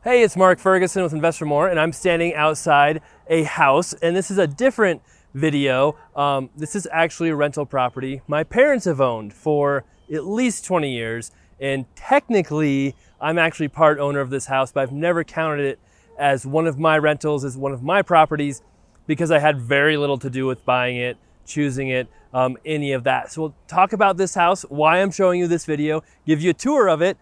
Hey, it's Mark Ferguson with Invest for More, and I'm standing outside a house, and this is a different video. This is actually a rental property my parents have owned for at least 20 years, and technically I'm actually part owner of this house, but I've never counted it as one of my rentals, as one of my properties, because I had very little to do with buying it, choosing it, any of that. So we'll talk about this house, why I'm showing you this video, give you a tour of it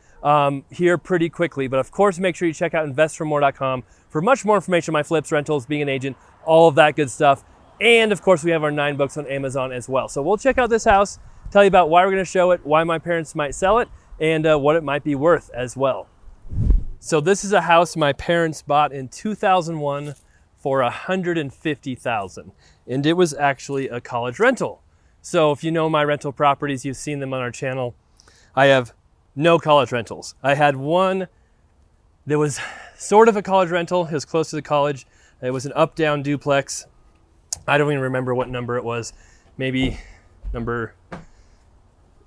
here pretty quickly. But of course, make sure you check out investformore.com for much more information on my flips, rentals, being an agent, all of that good stuff. And of course, we have our 9 books on Amazon as well. So we'll check out this house, tell you about why we're gonna show it, why my parents might sell it, and what it might be worth as well. So this is a house my parents bought in 2001 for $150,000, and it was actually a college rental. So if you know my rental properties, you've seen them on our channel. I have no college rentals. I had one that was sort of a college rental. It was close to the college. It was an up-down duplex. I don't even remember what number it was. Maybe number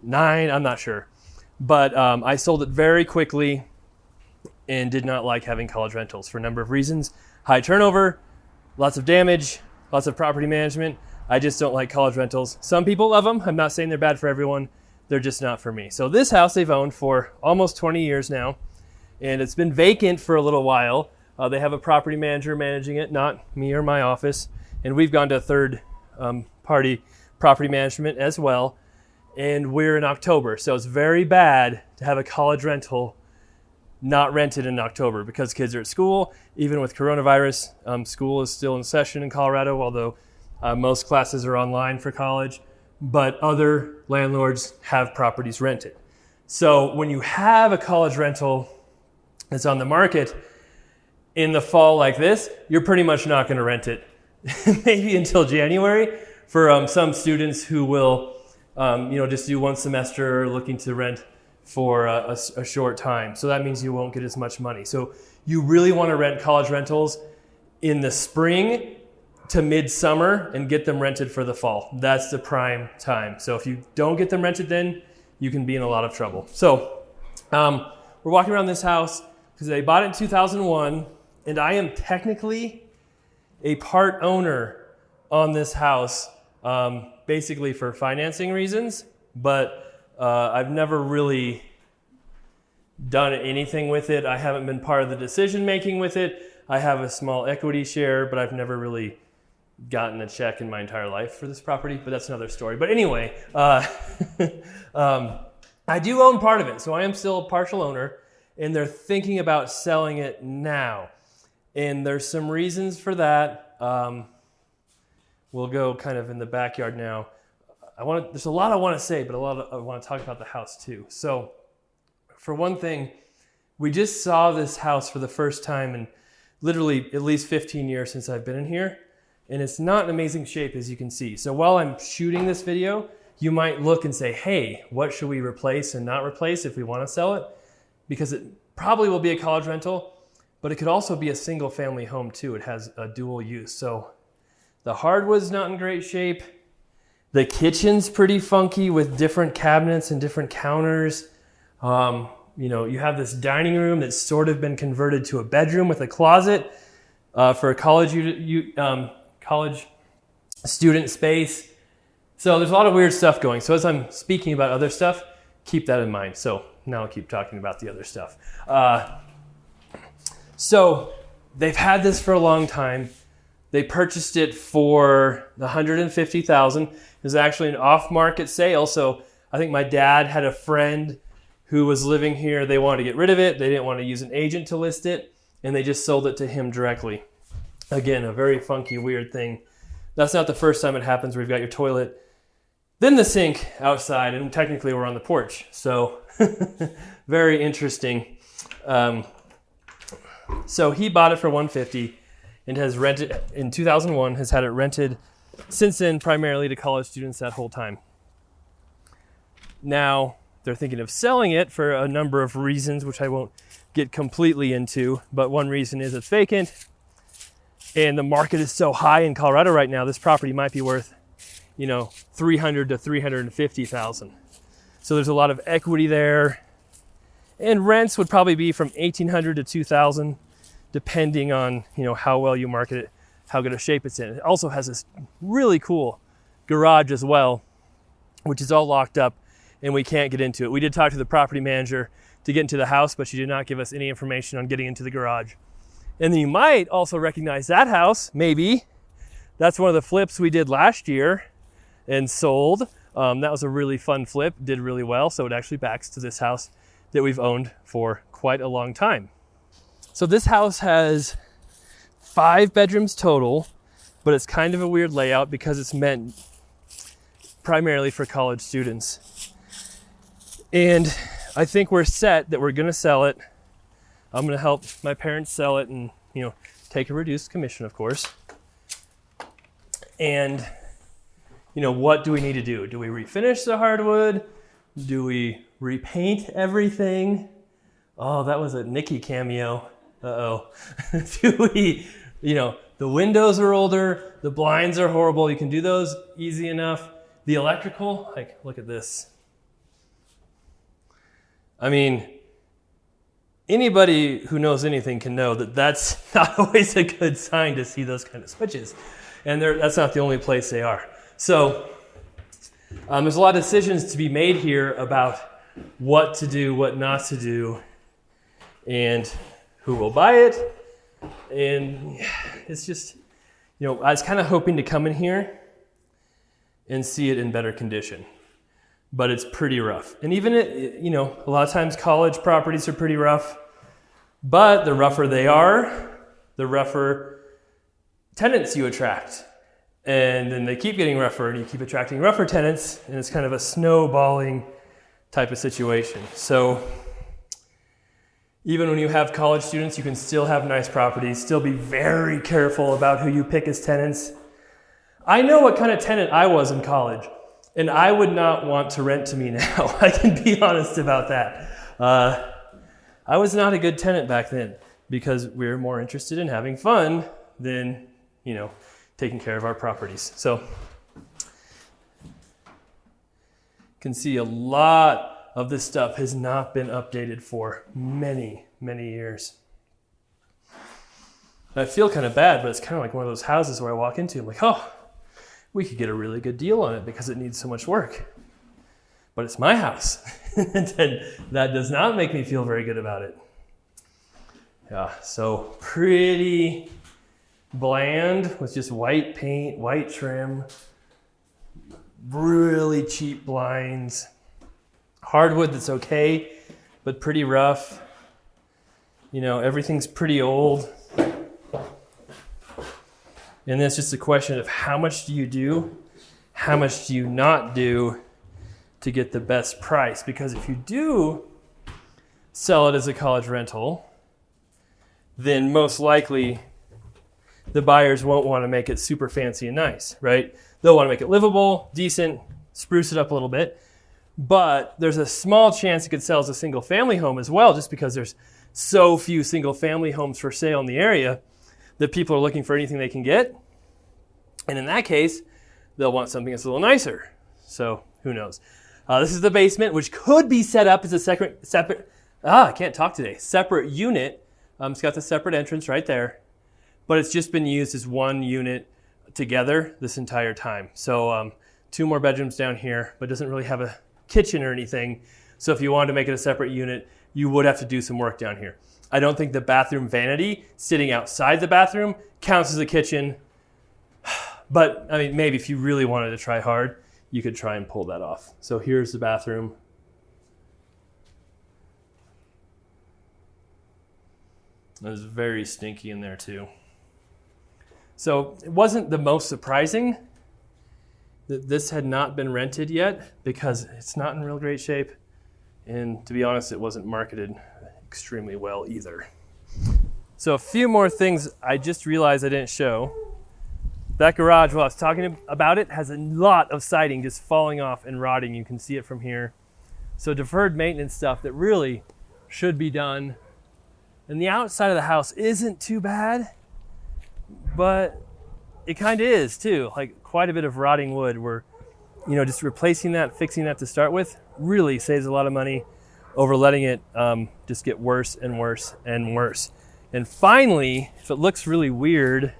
9, I'm not sure. But I sold it very quickly and did not like having college rentals for a number of reasons. High turnover, lots of damage, lots of property management. I just don't like college rentals. Some people love them. I'm not saying they're bad for everyone. They're just not for me. So this house they've owned for almost 20 years now, and it's been vacant for a little while. They have a property manager managing it, not me or my office. And we've gone to third party property management as well. And we're in October. So it's very bad to have a college rental not rented in October because kids are at school. Even with coronavirus, school is still in session in Colorado, although most classes are online for college, but other landlords have properties rented. So when you have a college rental that's on the market in the fall like this, you're pretty much not going to rent it, maybe until January for some students who will just do one semester looking to rent for a short time. So that means you won't get as much money. So you really want to rent college rentals in the spring to midsummer and get them rented for the fall. That's the prime time. So if you don't get them rented then, you can be in a lot of trouble. So we're walking around this house because they bought it in 2001, and I am technically a part owner on this house, basically for financing reasons, but I've never really done anything with it. I haven't been part of the decision making with it. I have a small equity share, but I've never really gotten a check in my entire life for this property, but that's another story. But anyway, I do own part of it, so I am still a partial owner, and they're thinking about selling it now. And there's some reasons for that. We'll go kind of in the backyard now. There's a lot I want to say, but I want to talk about the house too. So for one thing, we just saw this house for the first time in literally at least 15 years since I've been in here. And it's not in amazing shape, as you can see. So while I'm shooting this video, you might look and say, hey, what should we replace and not replace if we want to sell it? Because it probably will be a college rental, but it could also be a single family home too. It has a dual use. So the hardwood's not in great shape. The kitchen's pretty funky with different cabinets and different counters. You have this dining room that's sort of been converted to a bedroom with a closet for a college student space. So there's a lot of weird stuff going. So as I'm speaking about other stuff, keep that in mind. So now I'll keep talking about the other stuff. So they've had this for a long time. They purchased it for $150,000. It was actually an off-market sale. So I think my dad had a friend who was living here. They wanted to get rid of it. They didn't want to use an agent to list it, and they just sold it to him directly. Again, a very funky, weird thing. That's not the first time it happens where you've got your toilet, then the sink outside, and technically we're on the porch. So very interesting. So he bought it for $150,000 and has rented in 2001, has had it rented since then primarily to college students that whole time. Now they're thinking of selling it for a number of reasons, which I won't get completely into, but one reason is it's vacant. And the market is so high in Colorado right now, this property might be worth, $300,000 to $350,000. So there's a lot of equity there. And rents would probably be from $1,800 to $2,000 depending on, how well you market it, how good a shape it's in. It also has this really cool garage as well, which is all locked up and we can't get into it. We did talk to the property manager to get into the house, but she did not give us any information on getting into the garage. And then you might also recognize that house, maybe. That's one of the flips we did last year and sold. That was a really fun flip, did really well. So it actually backs to this house that we've owned for quite a long time. So this house has 5 bedrooms total, but it's kind of a weird layout because it's meant primarily for college students. And I think we're set that we're gonna sell it. I'm gonna help my parents sell it and, take a reduced commission, of course. And, what do we need to do? Do we refinish the hardwood? Do we repaint everything? Oh, that was a Nikki cameo. Uh-oh. Do we, the windows are older, the blinds are horrible. You can do those easy enough. The electrical, look at this. I mean, anybody who knows anything can know that that's not always a good sign to see those kind of switches. And that's not the only place they are. So there's a lot of decisions to be made here about what to do, what not to do, and who will buy it. And it's just, I was kind of hoping to come in here and see it in better condition. But it's pretty rough. And even a lot of times college properties are pretty rough, but the rougher they are, the rougher tenants you attract. And then they keep getting rougher and you keep attracting rougher tenants, and it's kind of a snowballing type of situation. So even when you have college students, you can still have nice properties, still be very careful about who you pick as tenants. I know what kind of tenant I was in college. And I would not want to rent to me now. I can be honest about that. I was not a good tenant back then because we were more interested in having fun than, taking care of our properties. So you can see a lot of this stuff has not been updated for many, many years. I feel kind of bad, but it's kind of like one of those houses where I walk into, I'm like, oh, we could get a really good deal on it because it needs so much work. But it's my house. And that does not make me feel very good about it. Yeah, so pretty bland with just white paint, white trim, really cheap blinds, hardwood that's okay, but pretty rough. Everything's pretty old. And then it's just a question of how much do you do, how much do you not do to get the best price? Because if you do sell it as a college rental, then most likely the buyers won't want to make it super fancy and nice, right? They'll want to make it livable, decent, spruce it up a little bit. But there's a small chance it could sell as a single family home as well, just because there's so few single family homes for sale in the area that people are looking for anything they can get. And in that case, they'll want something that's a little nicer. So who knows? This is the basement, which could be set up as a separate unit. It's got the separate entrance right there, but it's just been used as one unit together this entire time. So 2 more bedrooms down here, but doesn't really have a kitchen or anything. So if you wanted to make it a separate unit, you would have to do some work down here. I don't think the bathroom vanity sitting outside the bathroom counts as a kitchen. But I mean, maybe if you really wanted to try hard, you could try and pull that off. So here's the bathroom. It was very stinky in there too. So it wasn't the most surprising that this had not been rented yet because it's not in real great shape. And to be honest, it wasn't marketed extremely well either. So a few more things I just realized I didn't show. That garage, while I was talking about it, has a lot of siding just falling off and rotting. You can see it from here. So deferred maintenance stuff that really should be done. And the outside of the house isn't too bad, but it kind of is too. Like quite a bit of rotting wood where, just replacing that, fixing that to start with really saves a lot of money over letting it just get worse and worse and worse. And finally, if it looks really weird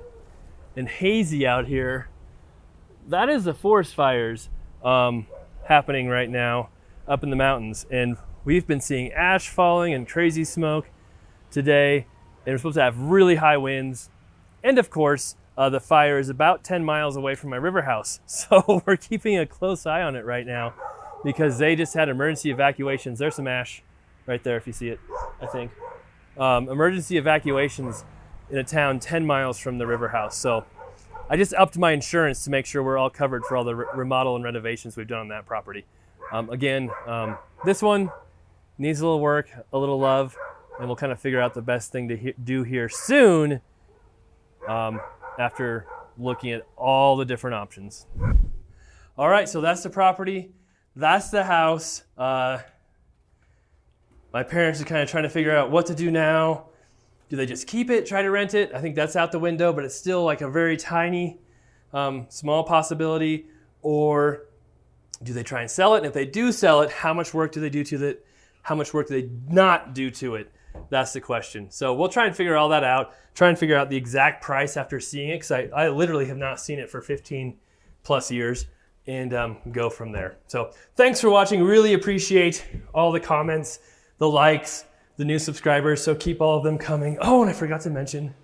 and hazy out here, that is the forest fires happening right now up in the mountains. And we've been seeing ash falling and crazy smoke today. And we're supposed to have really high winds. And of course, the fire is about 10 miles away from my river house. So we're keeping a close eye on it right now because they just had emergency evacuations. There's some ash right there if you see it, I think. Emergency evacuations in a town 10 miles from the river house. So I just upped my insurance to make sure we're all covered for all the remodel and renovations we've done on that property. This one needs a little work, a little love, and we'll kind of figure out the best thing to do here soon after looking at all the different options. All right, so that's the property. That's the house. My parents are kind of trying to figure out what to do now. Do they just keep it, try to rent it? I think that's out the window, but it's still like a very tiny, small possibility. Or do they try and sell it? And if they do sell it, how much work do they do to it? How much work do they not do to it? That's the question. So we'll try and figure all that out, try and figure out the exact price after seeing it, because I literally have not seen it for 15 plus years, and go from there. So thanks for watching. Really appreciate all the comments, the likes, the new subscribers, so keep all of them coming. Oh, and I forgot to mention,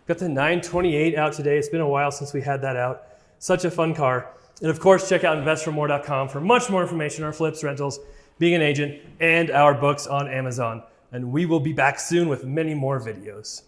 got the 928 out today. It's been a while since we had that out. Such a fun car. And of course, check out investformore.com for much more information on our flips, rentals, being an agent, and our books on Amazon. And we will be back soon with many more videos.